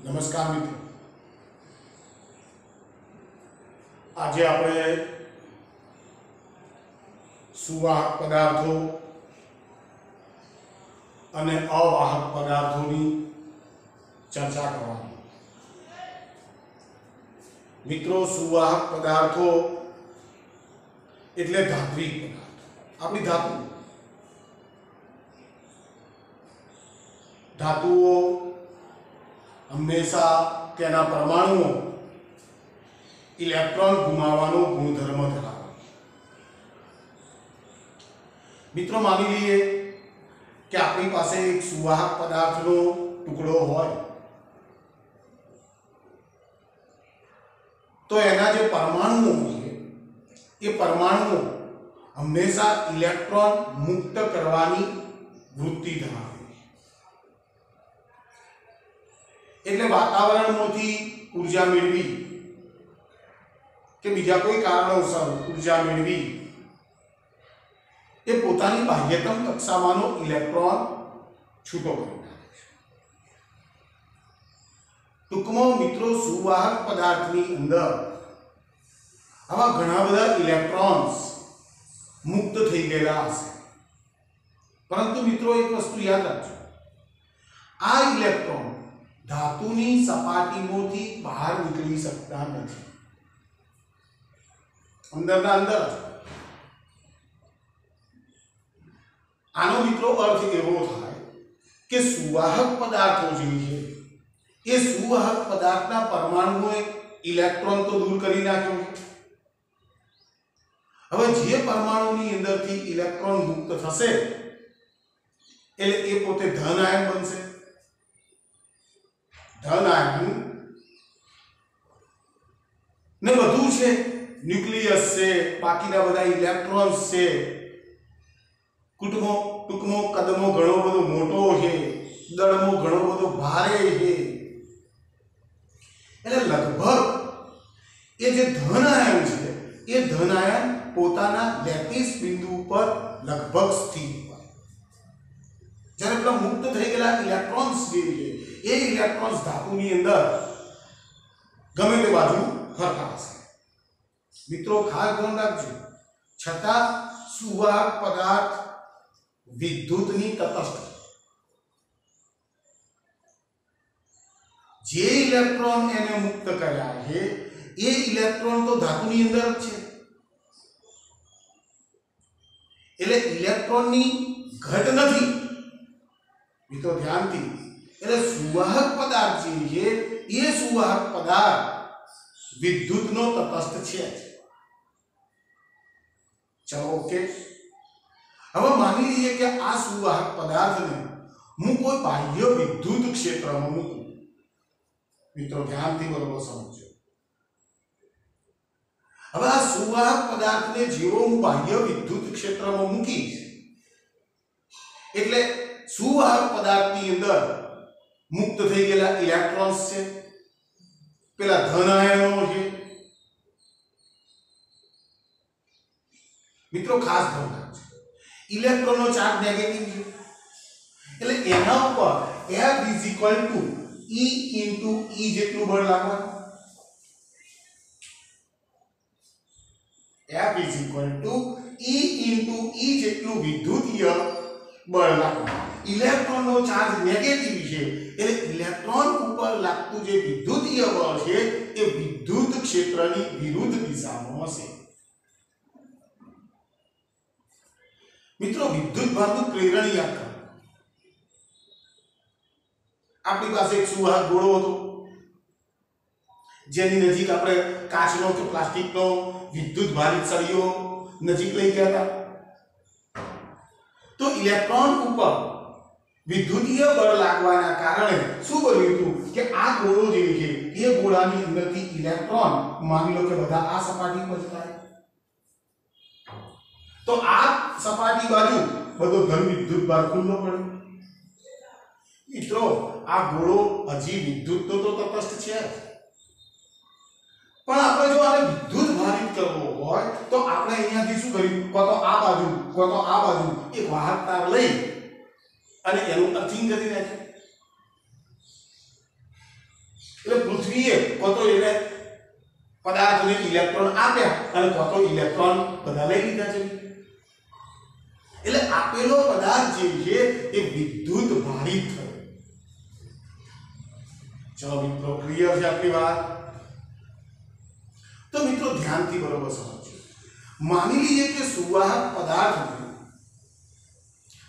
નમસ્કાર મિત્રો, આજે આપણે સુવાહક પદાર્થો અને અવાહક પદાર્થોની ચર્ચા કરવાની. મિત્રો, સુવાહક પદાર્થો એટલે ધાત્વિક પદાર્થો. આપણી ધાતુઓ હંમેશા તેના પરમાણુઓ ઇલેક્ટ્રોન ગુમાવવાનો ગુણધર્મ ધરાવે. મિત્રો, માની લઈએ કે આપણી પાસે એક સુવાહક પદાર્થનો ટુકડો હોય તો એના જે પરમાણુઓ છે એ પરમાણુઓ હંમેશા ઇલેક્ટ્રોન મુક્ત કરવાની વૃત્તિ ધરાવે. એટલે વાતાવરણમાંથી ઊર્જા મેળવી કે બીજા કોઈ કારણોસર ઊર્જા મેળવી એ પોતાની બાહ્યતમ કક્ષામાંનો ઇલેક્ટ્રોન છૂટો કરી નાખે છે. ટૂંકમાં મિત્રો, સુવાહક પદાર્થની અંદર આવા ઘણા બધા ઇલેક્ટ્રોન્સ મુક્ત થઈ ગયેલા હશે, પરંતુ મિત્રો એક વસ્તુ યાદ રાખજો, આ ઇલેક્ટ્રોન ધાતુની સપાટીમાંથી બહાર નીકળી શકતા નથી. અંદરના અંદર જ. આનો મિત્રો અર્થ એવો થાય કે સુવાહક પદાર્થો જે છે એ સુવાહક પદાર્થના પરમાણુઓએ ઇલેક્ટ્રોન તો દૂર કરી નાખ્યો છે. હવે જે પરમાણુની અંદરથી ઇલેક્ટ્રોન મુક્ત થશે એટલે એ પોતે ધન આયન બનશે. ધન આયન ને બધું છે, ન્યુક્લિયસ છે, બાકીના બધા ઇલેક્ટ્રોન્સ છે. ટૂંકમો કદમો ઘણો બધો મોટો છે, દળમો ઘણો બધો ભારે છે. એટલે લગભગ એ જે ધન આયન છે એ ધન આયન પોતાના લેટિસ બિંદુ ઉપર લગભગ સ્થિર હોય. જ્યારે પેલા મુક્ત થઈ ગયેલા ઇલેક્ટ્રોન્સ જે છે એ ઇલેક્ટ્રોન્સ ધાતુની અંદર ગમે તે બાજુ ફરતા હશે. મિત્રો, ખાસ ધ્યાન રાખજો, છતાં સુવાહક પદાર્થ વિદ્યુતની તટસ્થ. જે ઇલેક્ટ્રોન એને મુક્ત કર્યા છે એ ઇલેક્ટ્રોન તો ધાતુની અંદર જ છે. એટલે ઇલેક્ટ્રોનની ઘટ નથી. મિત્રો ધ્યાનથી, એટલે સુવાહક પદાર્થ જે છે એ સુવાહક પદાર્થ વિદ્યુતનો તટસ્થ છે. ચલો, ઓકે. હવે માની લઈએ કે આ સુવાહક પદાર્થને હું કોઈ બાહ્ય વિદ્યુત ક્ષેત્રમાં મૂકું. મિત્રો ધ્યાનથી બરોબર સમજો. હવે આ સુવાહક પદાર્થને જેવો હું બાહ્ય વિદ્યુત ક્ષેત્રમાં મૂકીશ એટલે સુવાહક પદાર્થની અંદર મુક્ત થઈ ગયેલા ઇલેક્ટ્રોન્સ છે, પેલા ધન આયનો છે. મિત્રો ખાસ ધ્યાન રાખજો, ઇલેક્ટ્રોનનો ચાર્જ નેગેટિવ છે એટલે એના ઉપર F = E × E જેટલું બળ લાગવાનું. F = E × E જેટલું વિદ્યુતીય બળ લાગવાનું. ઇલેક્ટ્રોનનો ચાર્જ નેગેટિવ છે એટલે ઇલેક્ટ્રોન ઉપર લાગતું જે વિદ્યુતીય બળ છે એ વિદ્યુત ક્ષેત્રની વિરુદ્ધ દિશામાં હશે. મિત્રો, વિદ્યુત ભારનું પ્રેરણ યાદ કરો. આપણી પાસે એક સુવાહક ગોળો હતો જેની નજીક આપણે કાચનો કે પ્લાસ્ટિકનો વિદ્યુત ભારિત સળિયો નજીક લઈ ગયા હતા. તો ઇલેક્ટ્રોન ઉપર વિદ્યુતીય બળ લાગવાના કારણે શું બન્યું હતું કે આ ગોળો જે છે એ ગોળાની અંદરથી ઇલેક્ટ્રોન માની લો કે બધા આ સપાટી પર જાય તો આ સપાટી બાજુ બધો ધન વિદ્યુત ભાર ખુલ્લો પડે. મિત્રો, આ ગોળો હજી વિદ્યુતનો તો તટસ્થ છે, પણ આપણે જો આને વિદ્યુત ભારિત કરવો હોય તો આપણે અહીંયાથી શું કર્યું, કો તો આ બાજુ એક વાહક તાર લઈ અને એનું અર્થિંગ કરી નાખ્યું. એટલે પૃથ્વીએ કોતો એને પદાર્થને ઇલેક્ટ્રોન આપ્યા અને કોતો ઇલેક્ટ્રોન બધા લઈ લીધા છે એટલે આપેલો પદાર્થ જે છે એ વિદ્યુત ભારિત થયો ચલો મિત્રો ક્લિયર છે આપણી વાત તો મિત્રો ધ્યાનથી બરોબર સમજો માની લીજે કે સુવાહક પદાર્થને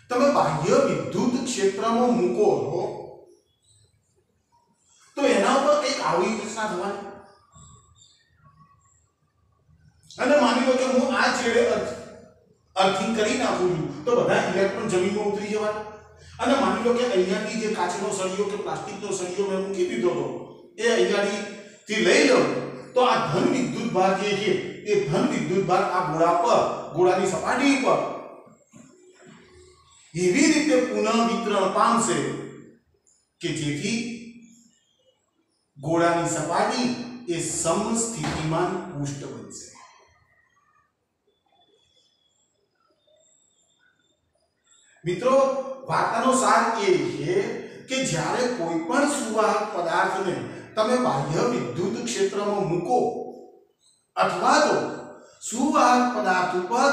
તમે બાહ્ય વિદ્યુત ક્ષેત્રમાં મૂકો છો તો એના ઉપર કંઈક આવી રચના થવાની અને માની લો કે હું આ છેડે અર્થિંગ કરી નાખું છું તો બધા ઇલેક્ટ્રોન જમીનમાં ઉતરી જવાના અને માની લો કે અહીંયાથી જે કાચનો સળિયો કે પ્લાસ્ટિકનો સળિયો મેં મૂકી દીધો હતો એ અહીંયાથી લઈ લઉં તો આ ધન વિદ્યુત ભાર જે છે એ ધન વિદ્યુત ભાર આ ગોળા પર ગોળાની સપાટી પર એવી રીતે પુનઃ વિતરણ પામશે કે જેથી ગોળાની સપાટી એ સમસ્થિતિમાન પૃષ્ઠ બનશે મિત્રો વાર્તાનો સાર એ છે કે જ્યારે કોઈ પણ સુવાહક પદાર્થને તમે બાહ્ય વિદ્યુત ક્ષેત્રમાં મૂકો અથવા તો સુવાહક પદાર્થ ઉપર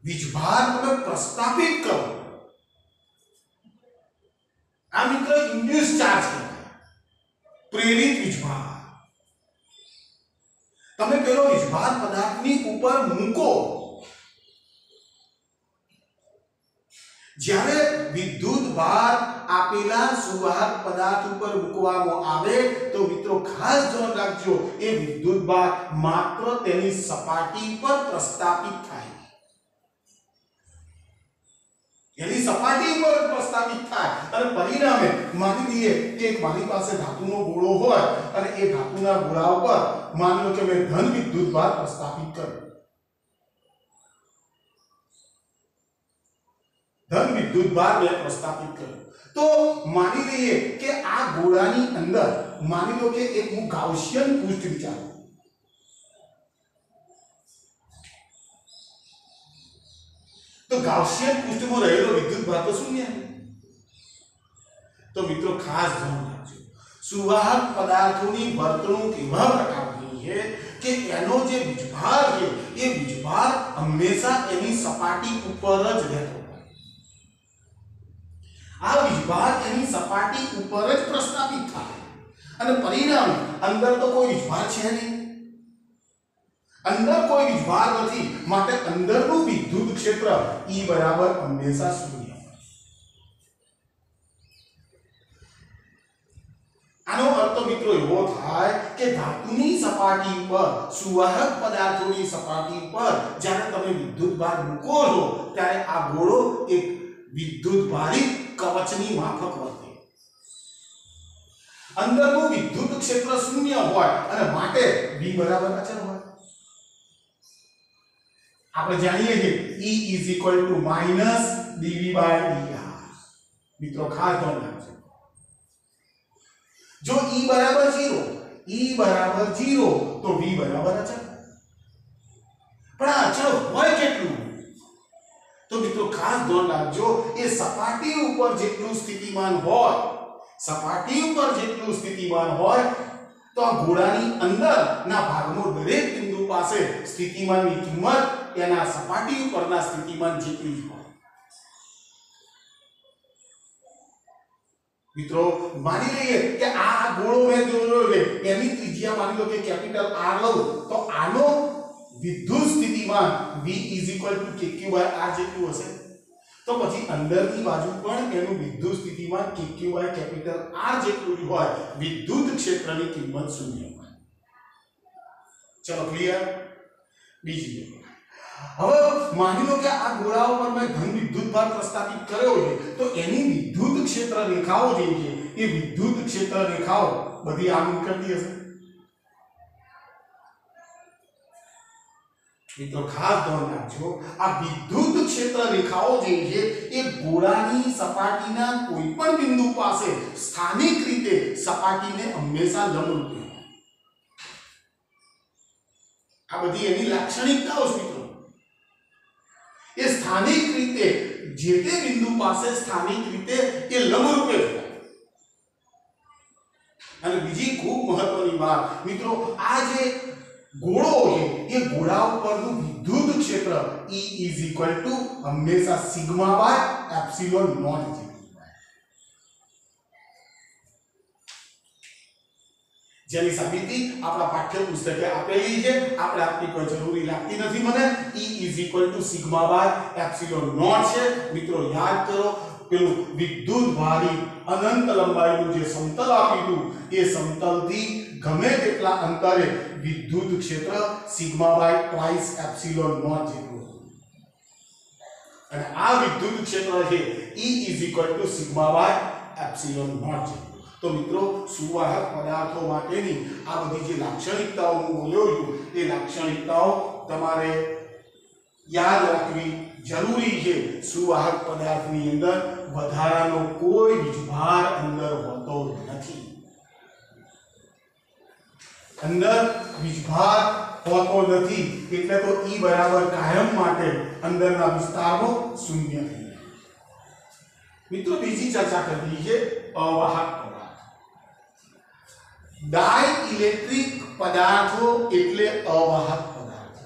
વીજભાર તમે પ્રસ્થાપિત કરો આ મિત્ર ઇન્ડ્યુસ ચાર્જ કહેવાય પ્રેરિત વીજભાર તમે પેલો વીજભાર પદાર્થની ઉપર મૂકો જ્યારે વિદ્યુત ભાર આપેલા સુવાહક પદાર્થ ઉપર મૂકવામાં આવે તો મિત્રો ખાસ ધ્યાન રાખજો એ વિદ્યુત ભાર માત્ર તેની સપાટી પર પ્રસ્થાપિત થાય એની સપાટી પર પ્રસ્થાપિત થાય અને પરિણામે માની લઈએ કે મારી પાસે ધાતુનો ગોળો હોય અને એ ધાતુના ગોળા ઉપર માની લો કે મેં ધન વિદ્યુત ભાર પ્રસ્થાપિત કર્યો ધન વિદ્યુત ભાર મેં પ્રસ્થાપિત કર્યો તો માની લઈએ કે આ ગોળાની અંદર માની લો કે એક હું ગાઉસિયન પૃષ્ઠ વિચારું તો ગાઉસિયન પૃષ્ઠમાં રહેલો વિદ્યુત ભાર તો શૂન્ય તો મિત્રો ખાસ ધ્યાન રાખજો સુવાહક પદાર્થોની વર્તણૂક એવા પ્રકારની છે કે એનો જે વીજભાર છે એ વીજભાર હંમેશા એની સપાટી ઉપર જ રહેતો આ વીજભાર એની સપાટી ઉપર જ પ્રસ્થાપિત થાય અને પરિણામે અંદર તો કોઈ વીજભાર છે નહીં અંદર કોઈ વીજભાર નથી માટે અંદરનું વિદ્યુત ક્ષેત્ર E બરાબર હંમેશા શૂન્ય આનો અર્થ મિત્રો એવો થાય કે ધાતુની સપાટી પર સુવાહક પદાર્થોની સપાટી પર જ્યારે તમે વિદ્યુત ભાર મૂકો છો ત્યારે આ ગોળો એક વિદ્યુત ભારિત કવચની માફક વર્તે અંદરનું વિદ્યુત ક્ષેત્ર શૂન્ય હોય અને માટે V બરાબર અચળ હોય આપણે જાણીએ છીએ E -dV/dr મિત્રો ખાસ ધ્યાન રાખજો જો E બરાબર 0 તો V બરાબર અચળ પણ આ અચળ હોય કેટલું તો મિત્રો ખાસ ધ્યાન રાખજો એ સપાટી ઉપર જેટલું સ્થિતિમાન હોય તો આ ગોળાની અંદરના ભાગનો દરેક બિંદુ પાસે સ્થિતિમાનની કિંમત એના સપાટી ઉપરના સ્થિતિમાન જેટલી જ હોય મિત્રો માની લઈએ કે આ ગોળો મેં દોર્યો છે એની ત્રિજ્યા માની લો કે કેપિટલ R લઉં તો આનો વિદ્યુત સ્થિતિમાન V kq/r જેટલું હશે તો પછી અંદરની બાજુ પણ એનું વિદ્યુત સ્થિતિમાન kq/R જેટલું જ હોય વિદ્યુત ક્ષેત્રની કિંમત શૂન્ય હોય ચલો ક્લિયર બીજી હવે માની લો કે આ ગોળા ઉપર મેં ઘન વિદ્યુત ભાર પ્રસ્થાપિત કર્યો છે તો એની વિદ્યુત ક્ષેત્ર રેખાઓ જે છે એ વિદ્યુત ક્ષેત્ર રેખાઓ બધી આમ નીકળતી હશે મિત્રો ખાસ ધ્યાન રાખજો આ વિદ્યુત ક્ષેત્ર રેખાઓ જે છે એ ગોળાની સપાટીના કોઈ પણ બિંદુ પાસે સ્થાનિક રીતે સપાટીને હંમેશા લંબરૂપ આ બધી એની લાક્ષણિકતાઓ મિત્રો એ સ્થાનિક રીતે જે તે બિંદુ પાસે સ્થાનિક રીતે એ લંબરૂપે અને બીજી ખૂબ बहार। मित्रों आ जे गोळो है ये गोळा उपरનું વિદ્યુત ક્ષેત્ર E = હંમેશા સિગ્મા બાય એપ્સિલોન નોટ જેટલું હોય, જેની સાબિતી આપણા પાઠ્યપુસ્તકે આપેલી છે, આપણે આપની કોઈ જરૂરી લાગતી નથી મને। E = sigma by epsilon nought છે। મિત્રો યાદ કરો પેલું વિદ્યુત ભારી અનંત લંબાઈનું જે સમતલ આપ્યું એ સમતલથી ગમે તેટલા અંતરે વિદ્યુત ક્ષેત્ર sigma by twice epsilon nought જેટલું અને આ વિદ્યુત ક્ષેત્ર છે E = sigma by epsilon nought જેટલું। તો મિત્રો સુવાહક પદાર્થો માટેની આ બધી જે લાક્ષણિકતાઓ હું બોલ્યો છું એ લાક્ષણિકતાઓ તમારે યાદ રાખવી જરૂરી છે। સુવાહક પદાર્થની અંદર વધારાનો કોઈ વીજભાર અંદર હોતો નથી, અંદર વીજભાર હોતો નથી એટલે તો E બરાબર કાયમ માટે અંદરના વિસ્તારનો શૂન્ય થઈ જાય। મિત્રો બીજી ચર્ચા કરવી છે અવાહક પદાર્થ। ડાઇલેક્ટ્રિક પદાર્થો એટલે અવાહક પદાર્થો।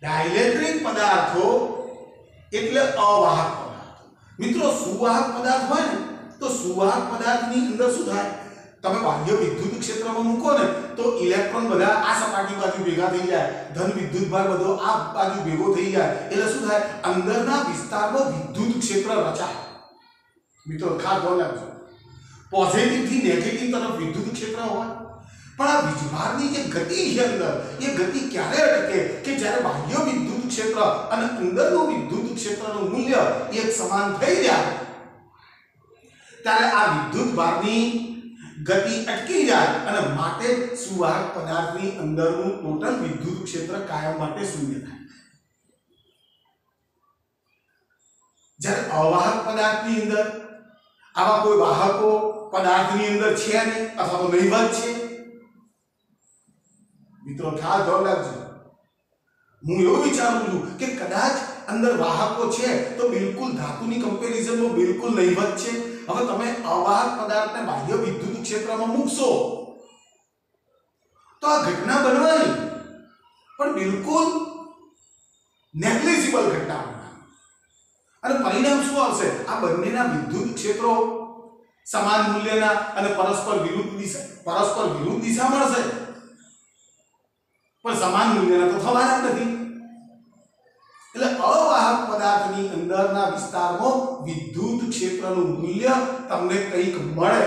ડાઇલેક્ટ્રિક પદાર્થો એટલે અવાહક પદાર્થો। મિત્રો સુવાહક પદાર્થ હોય ને તો સુવાહક પદાર્થની અંદર શું થાય, તમે બાહ્ય વિદ્યુત ક્ષેત્રમાં મૂકો ને તો ઇલેક્ટ્રોન બધા આ સપાટી બાજુ ભેગા થઈ જાય, ધન વિદ્યુત ભાર બધો આ બાજુ ભેગો થઈ જાય એટલે શું થાય, અંદરના વિસ્તારમાં વિદ્યુત ક્ષેત્ર રચાય। મિત્રો ખાસ ધ્યાન રાખજો, પોઝિટિવ થી નેગેટિવ તરફ વિદ્યુત ક્ષેત્ર હોય પણ આ વીજભારની જે ગતિ છે અંદર એ ગતિ ક્યારે અટકે કે જ્યારે બાહ્ય વિદ્યુત ક્ષેત્ર અને અંદરનું વિદ્યુત ક્ષેત્રનું મૂલ્ય એક સમાન થઈ જાય ત્યારે આ વિદ્યુત ભારની ગતિ અટકી જાય અને માટે સુવાહક પદાર્થની અંદરનું ટોટલ વિદ્યુત ક્ષેત્ર કાયમ માટે શૂન્ય થાય। જ્યારે અવાહક પદાર્થની અંદર આવા કોઈ વાહકો પદાર્થની અંદર છે નહીં અથવા તો નહીવત છે। મિત્રો ખાસ ધ્યાન રાખજો, હું એવું વિચારું છું કે કદાચ અંદર વાહકો છે તો બિલકુલ ધાતુની કમ્પેરિઝનમાં બિલકુલ નહીવત છે। હવે તમે અવાહક પદાર્થને બાહ્ય વિદ્યુત ક્ષેત્રમાં મૂકશો તો આ ઘટના બનવાની પણ બિલકુલ નેગ્લિજિબલ ઘટના બનવાની અને પરિણામ શું આવશે, આ બંનેના વિદ્યુત ક્ષેત્રો સમાન મૂલ્યના અને પરસ્પર વિરુદ્ધ દિશા મળશે પણ સમાન મૂલ્યના તો થવાના જ નથી। એટલે અવાહક પદાર્થની અંદરના વિસ્તારમાં વિદ્યુત ક્ષેત્રનું મૂલ્ય તમને કંઈક મળે।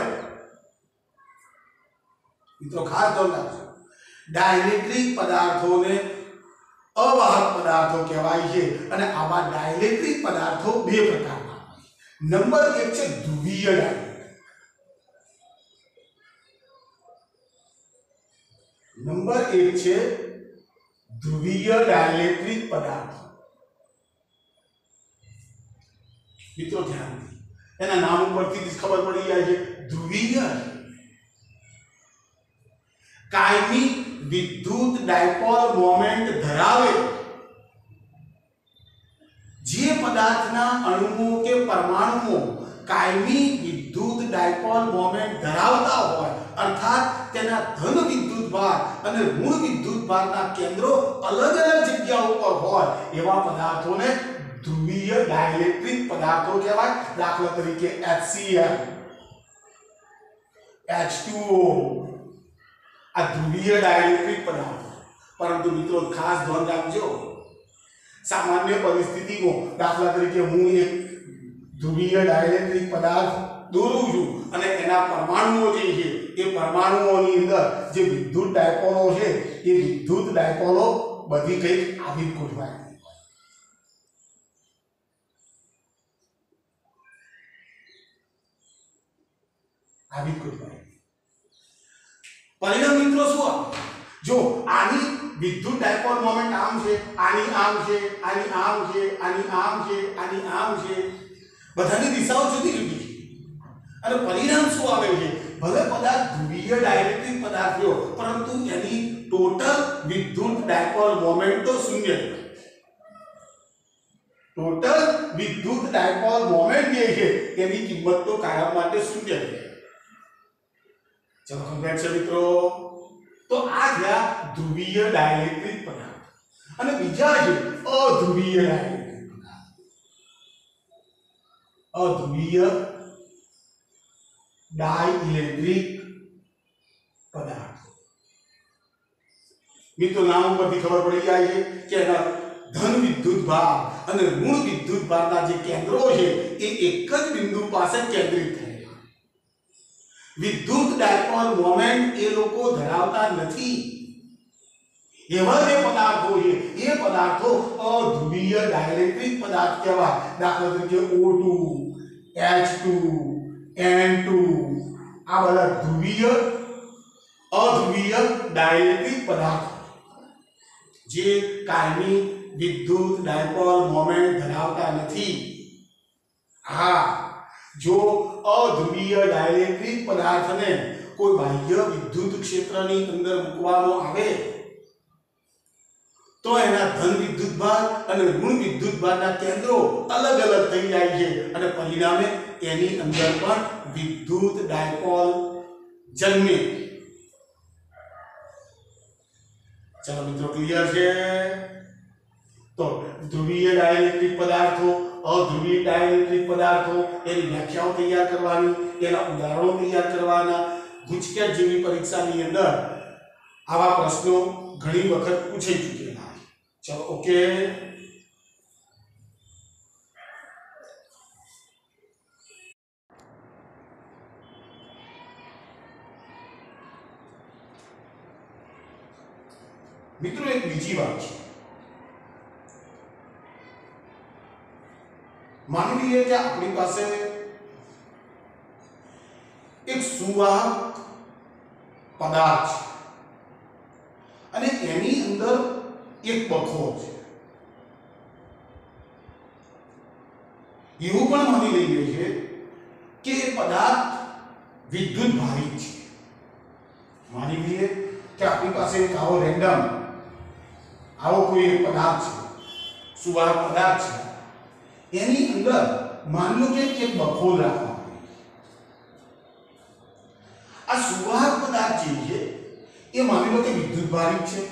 મિત્રો ખાસ ધ્યાન રાખજો, ડાઇલેક્ટ્રિક પદાર્થોને અવાહક પદાર્થો કહેવાય છે અને આવા ડાઇલેક્ટ્રિક પદાર્થો બે પ્રકારના હોય છે। નંબર 1 છે ધ્રુવીય ડાઇલેક્ટ્રિક। નંબર 1 છે ધ્રુવીય ડાઇલેક્ટ્રિક પદાર્થો। મિત્રો ધ્યાનથી એના નામ ઉપરથી જ ખબર પડી જાય છે, ધ્રુવીય કાયમી વિદ્યુત ડાયપોલ મોમેન્ટ ધરાવે। જે પદાર્થના અણુઓ કે પરમાણુઓ કાયમી વિદ્યુત ડાયપોલ મોમેન્ટ ધરાવતા હોય અર્થાત તેના ધન વિદ્યુત ભાર અને ઋણ વિદ્યુત ભારના કેન્દ્રો અલગ અલગ જગ્યાઓ પર હોય એવા પદાર્થોને ધ્રુવીય ડાઇલેક્ટ્રિક પદાર્થો કહેવાય। દાખલા તરીકે HCl, H2O આ ધ્રુવીય ડાઇલેક્ટ્રિક પદાર્થો। પરંતુ મિત્રો ખાસ ધ્યાન રાખજો, સામાન્ય પરિસ્થિતિમાં દાખલા તરીકે હું એક ધ્રુવીય ડાઇલેક્ટ્રિક પદાર્થ દોરું છું અને એના પરમાણુઓ જે છે એ પરમાણુઓની અંદર જે વિદ્યુત ડાયપોલો છે એ વિદ્યુત ડાયપોલો બધી કંઈક આવી ગોઠવાય। પરિણામ મિત્રો શું આવે, જો આની વિદ્યુત ડાયપોલ મોમેન્ટ આમ છે, આની આમ છે, આની આમ છે, આની આમ છે, આની આમ છે, બધાની દિશાઓ જુદી જુદી છે અને પરિણામ શું આવે છે, ભલે પદાર્થ ધ્રુવીય ડાઇલેક્ટ્રિક પદાર્થ થયો પરંતુ એની ટોટલ વિદ્યુત ડાયપોલ મોમેન્ટ તો શૂન્ય છે। ટોટલ વિદ્યુત ડાયપોલ મોમેન્ટ જે છે એની કિંમત તો કાયમ માટે શૂન્ય છે. ચલો કમ્પ્લીટ છે મિત્રો. તો આ થયા ધ્રુવીય ડાઇલેક્ટ્રિક પદાર્થ અને બીજા છે અધ્રુવીય ડાઇલેક્ટ્રિક પદાર્થ. અધ્રુવીય ડાઇલેક્ટ્રિક પદાર્થ મિત્રો નામ પરથી ખબર પડી જાય છે કે એના ધન વિદ્યુત ભાર અને ઋણ વિદ્યુત ભારના જે કેન્દ્રો છે એ એક જ બિંદુ પાસે કેન્દ્રિત થયેલા. વિદ્યુત ડાયપોલ મોમેન્ટ એ લોકો ધરાવતા નથી. એવા જે પદાર્થો છે એ પદાર્થો અધ્રુવીય ડાઇલેક્ટ્રિક પદાર્થ કહેવાય. દાખલા તરીકે O2, H2, N2 આ બધા ધ્રુવીય અધ્રુવીય ડાઇલેક્ટ્રિક પદાર્થો જે કાયમી વિદ્યુત ડાયપોલ મોમેન્ટ ધરાવતા નથી. હા, જો અધ્રુવીય ડાઇલેક્ટ્રિક પદાર્થને કોઈ બાહ્ય વિદ્યુત ક્ષેત્રની અંદર મૂકવામાં આવે તો એના ધન વિદ્યુત ભાર અને ઋણ વિદ્યુત ભારના કેન્દ્રો અલગ અલગ થઈ જાય છે અને પરિણામે એની અંદર પણ વિદ્યુત ડાયપોલ જન્મે. ચલો મિત્રો ક્લિયર છે. તો ધ્રુવીય ડાઇલેક્ટ્રિક પદાર્થો અધ્રુવીય ડાઇલેક્ટ્રિક પદાર્થો એની વ્યાખ્યાઓ તૈયાર કરવાની, એના ઉદાહરણો તૈયાર કરવાના. ગુજકેટ જેવી પરીક્ષાની અંદર આવા પ્રશ્નો ઘણી વખત પૂછાઈ ચૂકેલા છે. ચલો ઓકે. મિત્રો એક બીજી વાત છે. માની લઈએ કે આપણી પાસે એક સુવાહક પદાર્થ છે અને એની અંદર એક બખોર છે. એવું પણ માની લઈએ છે કે એ પદાર્થ વિદ્યુત ભારિત છે. માની લઈએ કે આપણી પાસે એક આવો રેન્ડમ આવો કોઈ એક પદાર્થ છે, સુવાહક પદાર્થ છે. એની અંદર માન લો કે એક બખોર રાખવામાં આવે. આ સુવાહક પદાર્થ જે છે એ માની લો કે વિદ્યુત ભારિત છે.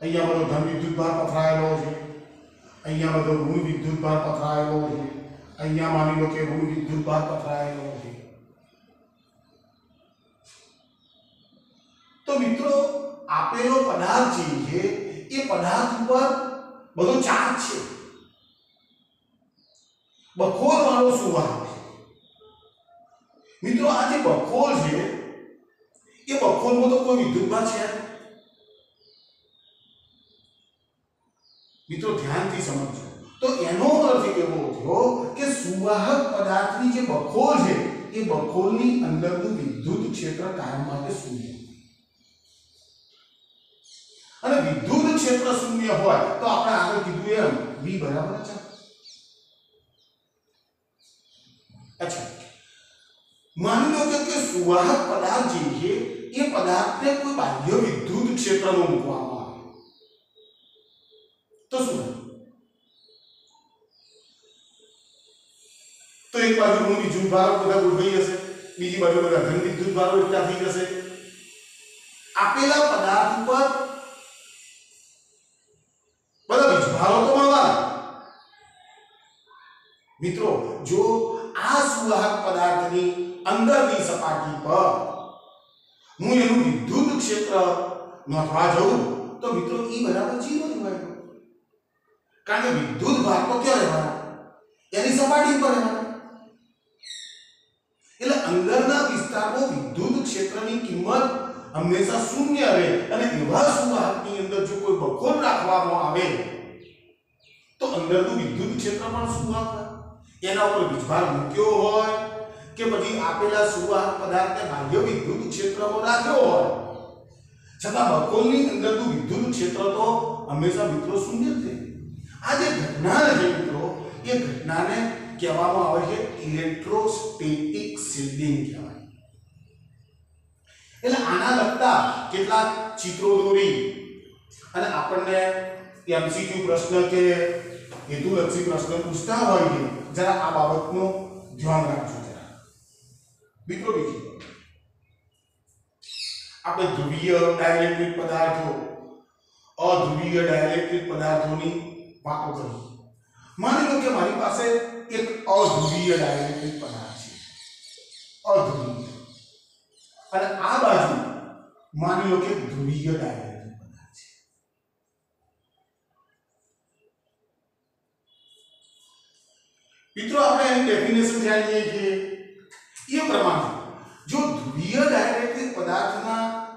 અહીંયા બધો ધન વિદ્યુત ભાર પથરાયેલો છે, અહીંયા બધો ઋણ વિદ્યુત ભાર પથરાયેલો છે, અહીંયા માની લો કે ઋણ વિદ્યુત ભાર પથરાયેલો છે. તો મિત્રો આપેલો પદાર્થ જે છે એ પદાર્થ ઉપર બધો ચાર્જ છે. બખોર વાળો સુવાહક છે. મિત્રો આ જે બખોર છે એ બખોરમાં તો કોઈ વિદ્યુત ભાર છે. મિત્રો ધ્યાનથી સમજો. તો એનો અર્થ એવો થયો કે સુવાહક પદાર્થની જે બખોર છે એ બખોરની અંદરનું વિદ્યુત ક્ષેત્ર કાયમ માટે શૂન્ય. અને વિદ્યુત ક્ષેત્ર શૂન્ય હોય તો આપણે આગળ કીધું એમ V બરાબર છે. અચ્છા, માની લો કે સુવાહક પદાર્થ જે છે એ પદાર્થને કોઈ બાહ્ય વિદ્યુત ક્ષેત્રમાં મૂકવામાં આવે તો શું થાય? તો એક બાજુ ઋણ વિદ્યુત ભારો બધા ઉલટાઈ જશે, બીજી બાજુ બધા ધન વિદ્યુત ભારો એકઠા થઈ જશે. આપેલા પદાર્થ ઉપર બધા વીજભારો તો મળવાના. મિત્રો જો આ સુવાહક પદાર્થની અંદરની સપાટી પર હું એનું વિદ્યુત ક્ષેત્ર નોંધવા જાઉં તો મિત્રો E બરાબર 0 થવાય. કારણ કે વિદ્યુત ભાર તો ક્યાં રહેવાના? એની સપાટી પર રહેવાના. એટલે અંદરના વિસ્તારમાં વિદ્યુત ક્ષેત્રની કિંમત હંમેશા શૂન્ય રહે. અને એવા સુવાહકની અંદર જો કોઈ બખોર રાખવામાં આવે તો અંદરનું વિદ્યુત ક્ષેત્ર પણ સુવાહક એના ઉપર વીજભાર મૂક્યો હોય કે પછી આપેલા સુવાહક પદાર્થને બાહ્ય વિદ્યુત ક્ષેત્રમાં રાખ્યો હોય છતાં બખોરની અંદરનું વિદ્યુત ક્ષેત્ર તો હંમેશા મિત્રો શૂન્ય જ રહે. આ જે ઘટના છે મિત્રો એ ઘટનાને કહેવામાં આવે છે ઇલેક્ટ્રોસ્ટેટિક શિલ્ડિંગ કહેવાય. એટલે આના લગતા કેટલાક ચિત્રો દોરી અને આપણને MCQ પ્રશ્ન કે હેતુલક્ષી પ્રશ્ન પૂછતા હોય છે જરા આ બાબતનો ધ્યાન રાખજો જરા મિત્રો બીજી આપણે ધ્રુવીય ડાઇલેક્ટ્રિક પદાર્થો અધ્રુવીય ડાઇલેક્ટ્રિક પદાર્થોની વાતો કરી માની લો કે મારી પાસે એક અધ્રુવીય ડાઇલેક્ટ્રિક પદાર્થ છે અધ્રુવીય અને આ બાજુ માની લો કે ધ્રુવીય ડાઇલેક્ટ્રિક પદાર્થ છે મિત્રો આપણે એની ડેફિનેશન જાણીએ છીએ એ પ્રમાણે જો ધ્રુવીય ડાઇલેક્ટ્રિક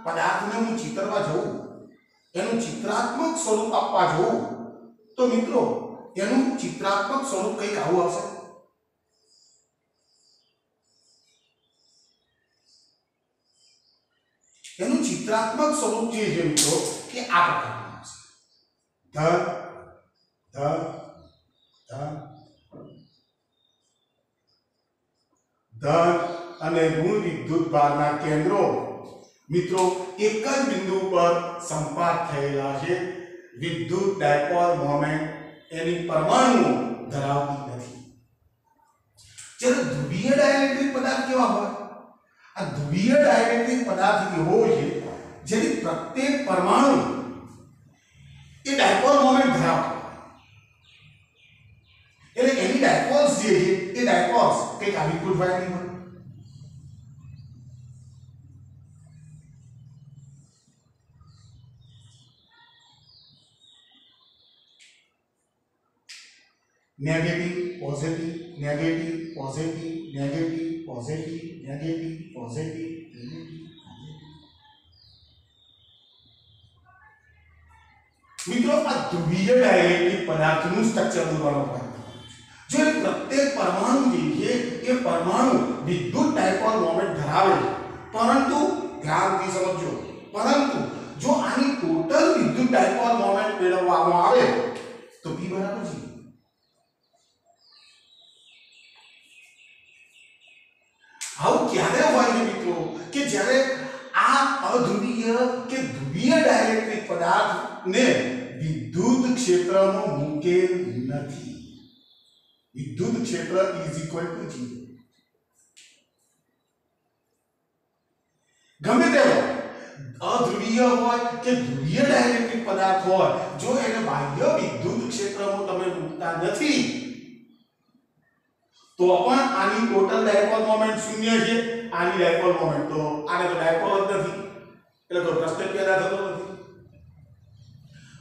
પદાર્થને હું ચિત્રવા જઉં એનું ચિત્રાત્મક સ્વરૂપ આપવા જઉં તો મિત્રો એનું ચિત્રાત્મક સ્વરૂપ કંઈક આવું આવશે એનું ચિત્રાત્મક સ્વરૂપ જે છે મિત્રો કે આ પ્રકારનું આવશે ધન ધન ધન ધન અને ઋણ વિદ્યુત ભારના કેન્દ્રો મિત્રો એક જ બિંદુ પર સંપાત થયેલા છે વિદ્યુત ડાયપોલ મોમેન્ટ એની પરમાણુઓ ધરાવતી નથી જ્યારે ધ્રુવીય ડાઇલેક્ટ્રિક પદાર્થ કેવા હોય આ ધ્રુવીય ડાઇલેક્ટ્રિક પદાર્થ એવો છે જેની પ્રત્યેક પરમાણુ એ ડાયપોલ મોમેન્ટ ધરાવતો એટલે એની ડાયપોલ્સ જે છે એ ડાયપોલ્સ કંઈક આવી ગોઠવાયેલી હોય negative positive negative positive negative positive negative positive મિત્રો આ ધ્રુવીય ડાઇલેક્ટ્રિક પદાર્થનું સ્ટ્રક્ચર દોરવાનો પ્રયત્ન જો પ્રત્યેક પરમાણુ જે છે એ પરમાણુ વિદ્યુત ડાયપોલ મોમેન્ટ ધરાવે છે પરંતુ ધ્યાનથી સમજો પરંતુ જો આની ટોટલ વિદ્યુત ડાયપોલ મોમેન્ટ મેળવવામાં આવે તો p બરાબર છે આવું ક્યારે હોય છે મિત્રો કે જ્યારે આ અધ્રુવીય કે ધ્રુવીય ડાઇલેક્ટ્રિક પદાર્થને વિદ્યુત ક્ષેત્રમાં મૂકેલ નથી વિદ્યુત ક્ષેત્ર ઇઝ ઇક્વલ ટુ 0 ગમે તે અધ્રુવીય હોય કે ધ્રુવીય ડાઇલેક્ટ્રિક પદાર્થ હોય જો એને બાહ્ય વિદ્યુત ક્ષેત્રમાં તમે મૂકતા નથી તો પણ આની ટોટલ ડાયપોલ મોમેન્ટ 0 છે આની ડાયપોલ મોમેન્ટ તો આને તો ડાયપોલ જ નથી એટલે કોઈ પ્રશ્ન પેદા થતો નથી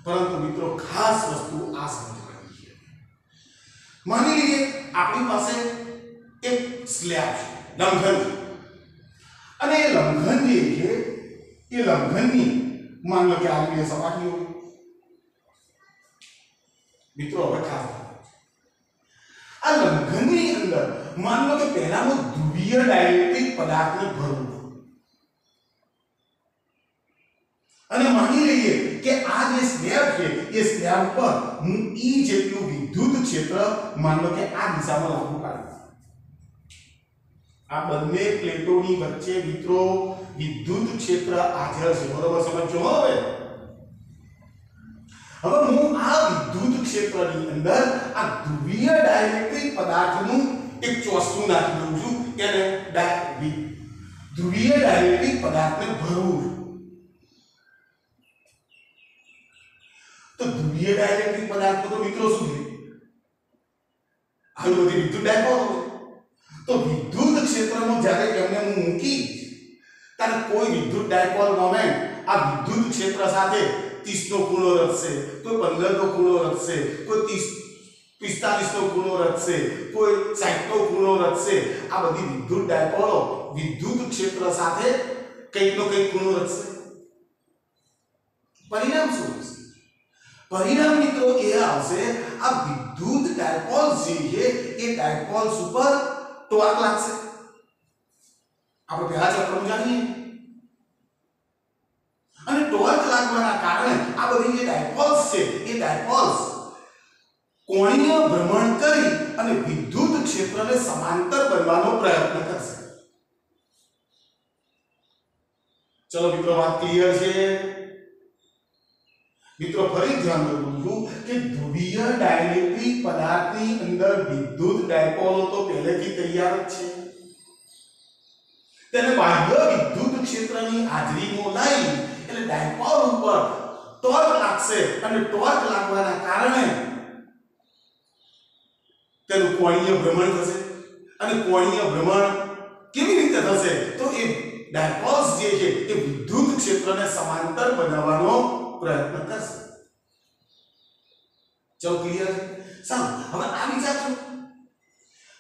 પરંતુ મિત્રો ખાસ વસ્તુ આ સમજવાની છે માની લઈએ આપણી પાસે એક સ્લેબ છે લંઘન છે અને એ લંઘન જે છે એ લંઘનની માન લો કે આ બે સપાટી હોય મિત્રો હવે ખાસ આ લંઘનની અંદર માન લો કે પહેલામાં ધ્રુવીય ડાઇલેક્ટ્રિક પદાર્થને ભરવું અને માની લઈએ કે આ જે સ્લેબ છે એ સ્લેબ પર હું E જેટલું વિદ્યુત ક્ષેત્ર માન લો કે આ દિશામાં લાગુ પાડું આ બંને પ્લેટોની વચ્ચે મિત્રો વિદ્યુત ક્ષેત્ર હાજર છે બરોબર સમજો હવે હું આ વિદ્યુત ક્ષેત્રની અંદર આ ધ્રુવીય ડાઇલેક્ટ્રિક પદાર્થનું એક ચોસલું નાખી દઉં છું એને ધ્રુવીય ડાઇલેક્ટ્રિક પદાર્થને ભરવું તો ધ્રુવીય ડાઇલેક્ટ્રિક પદાર્થ તો મિત્રો શું છે આવી બધી વિદ્યુત ડાયપોલ તો વિદ્યુત ક્ષેત્રમાં જ્યારે એમને હું મૂકી ત્યારે કોઈ વિદ્યુત ડાયપોલ મોમેન્ટ આ વિદ્યુત ક્ષેત્ર સાથે 30 નો ખૂણો રચશે કોઈ 15 નો ખૂણો રચશે કોઈ 45 નો ખૂણો રચશે કોઈ 60 નો ખૂણો રચશે આ બધી વિદ્યુત ડાયપોલો વિદ્યુત ક્ષેત્ર સાથે કંઈક નો કંઈક ખૂણો રચશે પરિણામ શું હશે પરિણામ મિત્રો એ આવશે આ વિદ્યુત ડાયપોલ્સ જે છે એ ડાયપોલ્સ ઉપર ટોર્ક લાગશે આપણે પહેલા ચક્રમાં જાણીએ અને ટોર્ક લાગવાના કારણે આ બધી જે ડાયપોલ્સ છે એ ડાયપોલ્સ કોણીય ભ્રમણ કરી અને વિદ્યુત ક્ષેત્રને સમાંતર બનવાનો પ્રયત્ન કરશે ચલો મિત્રો વાત ક્લિયર છે મિત્રો ફરી ધ્યાન દોરું છું કે ધ્રુવીય ડાઇલેક્ટ્રિક પદાર્થની અંદર વિદ્યુત ડાયપોલો તો પહેલેથી તૈયાર જ છે. તેને બાહ્ય વિદ્યુત ક્ષેત્રની હાજરીમાં લાવી એટલે ડાયપોલ ઉપર ટોર્ક લાગશે અને ટોર્ક લાગવાના કારણે તેનું કોણીય ભ્રમણ થશે અને કોણીય ભ્રમણ કેવી રીતે થશે તો એ ડાયપોલ્સ જે છે એ વિદ્યુત ક્ષેત્રને સમાંતર બનાવવાનો પ્રયત્ન કરશે. ચલો ક્લિયર છે? સારું, હવે આ વિચારજો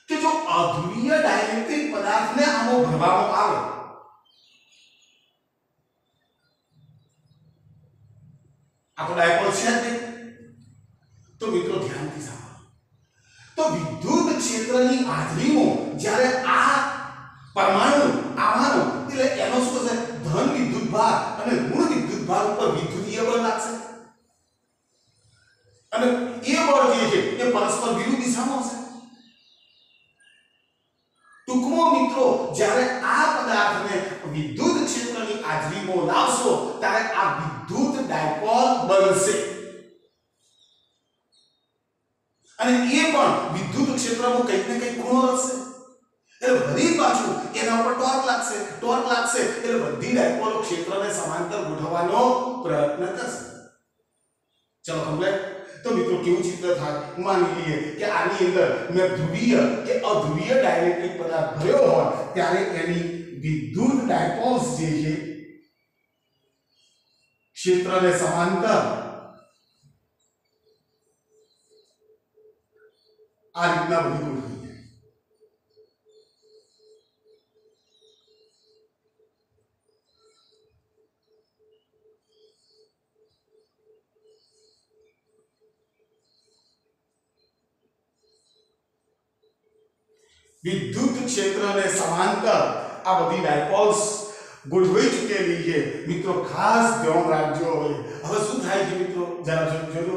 કે જો અધ્રુવીય ડાઇલેક્ટ્રિક પદાર્થને આનો ભરવામાં આવે આ તો ડાયપોલ છે જ નહીં. તો મિત્રો ધ્યાનથી સાંભળો, તો વિદ્યુત ક્ષેત્રની હાજરીમાં જ્યારે આ પરમાણુ આવવાનો એટલે એનો શું થશે? ધન વિદ્યુત ભાર અને ઋણ વિદ્યુત ભાર ઉપર વિદ્યુતીય બળ લાગશે અને એ બળ જે છે એ પરસ્પર વિરુદ્ધ દિશામાં હશે. ટૂંકમાં મિત્રો જ્યારે આ પદાર્થને વિદ્યુત ક્ષેત્રની હાજરીમાં લાવશો ત્યારે આ વિદ્યુત ડાયપોલ બનશે અને એ પણ વિદ્યુત ક્ષેત્રમાં કંઈક ને કંઈક ખૂણો રચશે એટલે વળી પાછું એના ઉપર ટોર્ક લાગશે એટલે બધી ડાયપોલો ક્ષેત્રને સમાંતર ગોઠવવાનો પ્રયત્ન કરશે. ચલો કમ્પ્લીટ. તો મિત્રો કેવું ચિત્ર થાય? માની લઈએ કે આની અંદર મેં ધ્રુવીય કે અધ્રુવીય ડાઇલેક્ટ્રિક પદાર્થ ભર્યો હોય ત્યારે એની વિદ્યુત ડાયપોલ્સ જે છે ક્ષેત્રને સમાંતર આ રીતના બધી ગોઠવી. વિદ્યુત ક્ષેત્રને સમાંતર આ બધી ડાયપોલ્સ ગોઠવાઈ ચૂકેલી છે. મિત્રો ખાસ ધ્યાન રાખજો. હવે શું થાય છે મિત્રો? જરા જોજો.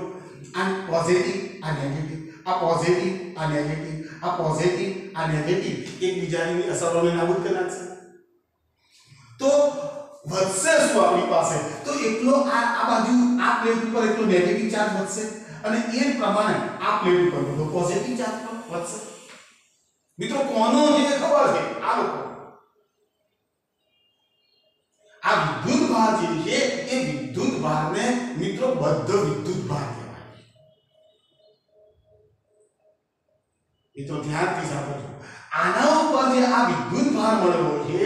આ પોઝિટિવ, આ નેગેટિવ, આ પોઝિટિવ, આ નેગેટિવ, આ પોઝિટિવ, આ નેગેટિવ એકબીજાની અસરોને નાબૂદ કરી નાખશે. તો વધશે શું આપણી પાસે? તો એકલો આ બાજુ આ પ્લેટ ઉપર એકલો નેગેટિવ ચાર્જ વધશે અને એ જ પ્રમાણે આ પ્લેટ ઉપર બધો પોઝિટિવ ચાર્જ પણ વધશે. મિત્રો કોનો જે ખબર છે? આ લોકો આ વિદ્યુત ભાર જે છે એ વિદ્યુત ભારને મિત્રો બદ્ધ વિદ્યુત ભાર કહેવાય. મિત્રો ધ્યાનથી સાંભળજો. આના ઉપર જે આ વિદ્યુત ભાર મળ્યો છે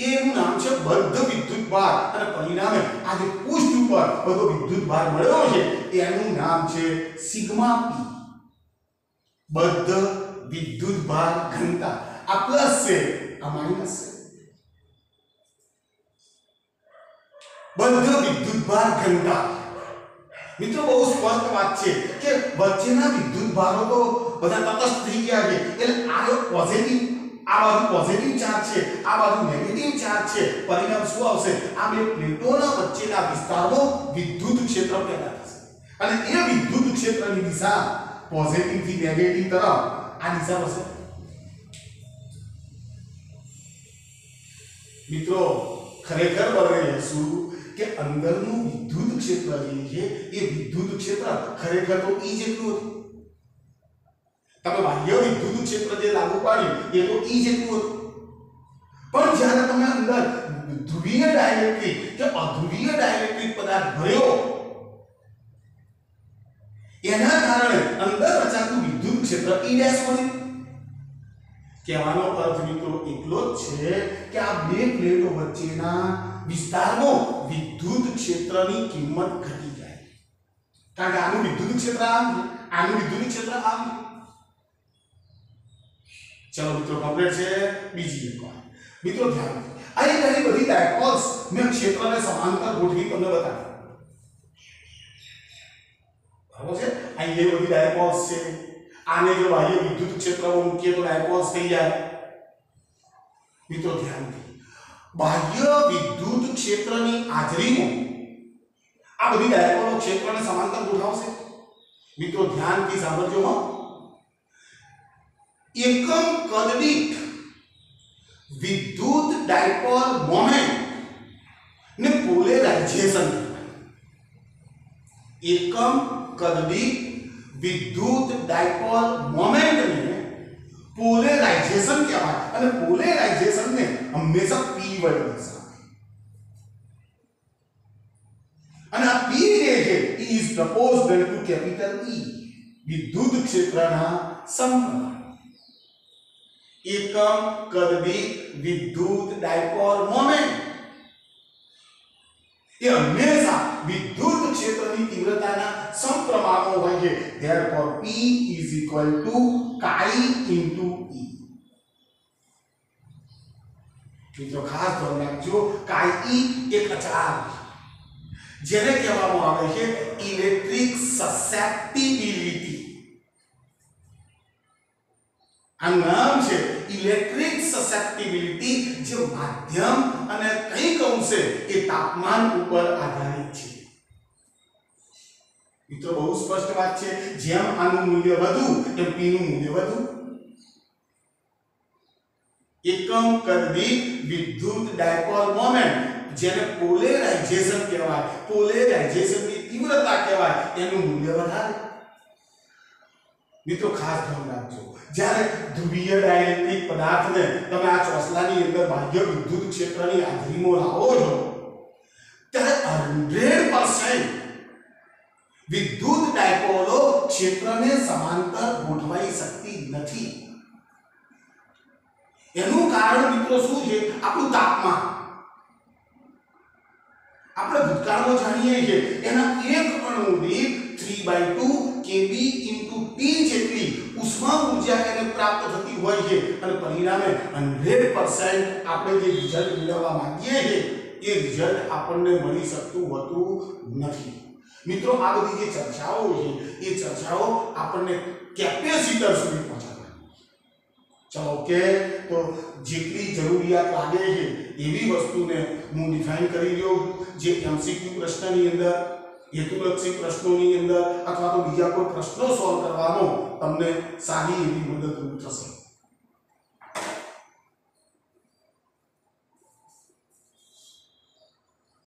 એનું નામ છે બદ્ધ વિદ્યુત ભાર અને પરિણામે આ જે પૃષ્ઠ ઉપર બધો વિદ્યુત ભાર મળ્યો છે એનું નામ છે સિગ્મા પી. બદ્ધ વિદ્યુત ભાર ઘનતા. આ પ્લસ છે, આ માઈનસ છે. બદ્ધ વિદ્યુત ભાર ઘનતા. મિત્રો બહુ સ્પષ્ટ વાત છે કે વચ્ચેના વિદ્યુત ભારો તો બધા તટસ્થ થઈ ગયા છે એટલે આ પોઝિટિવ, આ બાજુ પોઝિટિવ ચાર્જ છે, આ બાજુ નેગેટિવ ચાર્જ છે. પરિણામ શું આવશે? આ બે પ્લેટોના વચ્ચેના વિસ્તારમાં વિદ્યુત ક્ષેત્ર પેદા થશે અને એ વિદ્યુત ક્ષેત્રની દિશા પોઝિટિવ થી નેગેટિવ તરફ આ દિશા હશે. મિત્રો ખરેખર બને શું કે અંદરનું વિદ્યુત ક્ષેત્ર જે છે એ વિદ્યુત ક્ષેત્ર ખરેખર તો E જેટલું હતું. તમે બાહ્ય વિદ્યુત ક્ષેત્ર જે લાગુ પાડ્યું એ તો E જેટલું હતું. પણ જ્યારે તમે અંદર ધ્રુવીય ડાઇલેક્ટ્રિક કે અધ્રુવીય ડાઇલેક્ટ્રિક પદાર્થ ભર્યો એના કારણે અંદર રચાતું વિદ્યુત ક્ષેત્ર E' મળ્યું. કહેવાનો અર્થ મિત્રો એટલો જ છે કે આ બે પ્લેટો વચ્ચેના વિસ્તારમાં વિદ્યુત ક્ષેત્રની કિંમત ઘટી જાય. કારણ કે આનું વિદ્યુત ક્ષેત્ર આમ છે, આનું વિદ્યુત ક્ષેત્ર આમ છે. ચલો મિત્રો કમ્પ્લીટ છે. બીજી એક વાત મિત્રો ધ્યાન રાખો. આ એક ઘણી બધી ડાયપોલ્સ મેં ક્ષેત્રને સમાંતર ગોઠવી તમને બતાવી. બરાબર છે? અહીં એ બધી ડાયપોલ્સ છે. આને જો બાહ્ય વિદ્યુત ક્ષેત્રમાં મૂકીએ તો ડાયપોલ્સ થઈ જાય. મિત્રો ધ્યાનથી બાહ્ય વિદ્યુત ક્ષેત્રની હાજરીમાં આ બધી ડાયપોલો ક્ષેત્રને સમાંતર ગોઠવશે. મિત્રો ધ્યાનથી સાંભળજો. એકમ કદ દીઠ વિદ્યુત ડાયપોલ મોમેન્ટ ને પોલેરાઇઝેશન. એકમ કદ દીઠ વિદ્યુત ડાયપોલ મોમેન્ટને પોલેરાઇઝેશન કહેવાય અને પોલેરાઇઝેશનને હંમેશા p વડે દર્શાવે અને આ p જે છે is proposed to capital E વિદ્યુત ક્ષેત્રના સમપ્રમાણ એકમ કદ દીઠ વિદ્યુત ડાયપોલ મોમેન્ટ એ હંમેશા વિદ્યુત ક્ષેત્રની તીવ્રતાના સમપ્રમાણમાં હોય છે therefore p is equal to chi into E મિત્રો ખાસ ધ્યાન રાખજો chi E એક અચળાંક જેને કહેવામાં આવે છે ઇલેક્ટ્રિક સસેપ્ટિબિલિટી આ નામ છે ઇલેક્ટ્રિક સસેપ્ટિબિલિટી જે માધ્યમ અને કંઈક અંશે એ તાપમાન ઉપર આધારિત છે મિત્રો બહુ સ્પષ્ટ વાત છે જેમ આનું મૂલ્ય વધુ એમ p નું મૂલ્ય વધુ એકમ કદ દીઠ વિદ્યુત ડાયપોલ મોમેન્ટ જેને પોલેરાઇઝેશન કહેવાય પોલેરાઇઝેશનની તીવ્રતા કહેવાય એનું મૂલ્ય વધારે મિત્રો ખાસ ધ્યાન રાખજો જ્યારે ધ્રુવીય ડાઇલેક્ટ્રિક પદાર્થને તમે આ ચોસલાની અંદર બાહ્ય વિદ્યુત ક્ષેત્રની હાજરીમાં લાવો છો ત્યારે 100% વિદ્યુત ડાયપોલો ક્ષેત્રને સમાંતર ગોઠવાઈ શકતી નથી એનું કારણ મિત્રો શું છે આપણું તાપમાન આપણે ભૂતકાળમાં જાણીએ છીએ એના એક અણુ દીઠ 3/2 kb * t જેટલી ઉષ્મા ઊર્જા એને પ્રાપ્ત થતી હોય છે અને પરિણામે 100% આપણે જે રિઝલ્ટ મેળવવા માંગીએ છીએ એ રિઝલ્ટ આપણને મળી શકતું હોતું નથી મિત્રો આ બધી જે ચર્ચાઓ છે એ ચર્ચાઓ આપણને કેપેસિટર સુધી પહોંચાડે ચલો ઓકે તો જેટલી જરૂરિયાત લાગે છે એવી વસ્તુને હું ડિફાઇન કરી રહ્યો જે એમસીક્યુ પ્રશ્નની અંદર હેતુલક્ષી પ્રશ્નોની અંદર અથવા તો બીજા કોઈ પ્રશ્નો સોલ્વ કરવામાં તમને સારી એવી મદદરૂપ થશે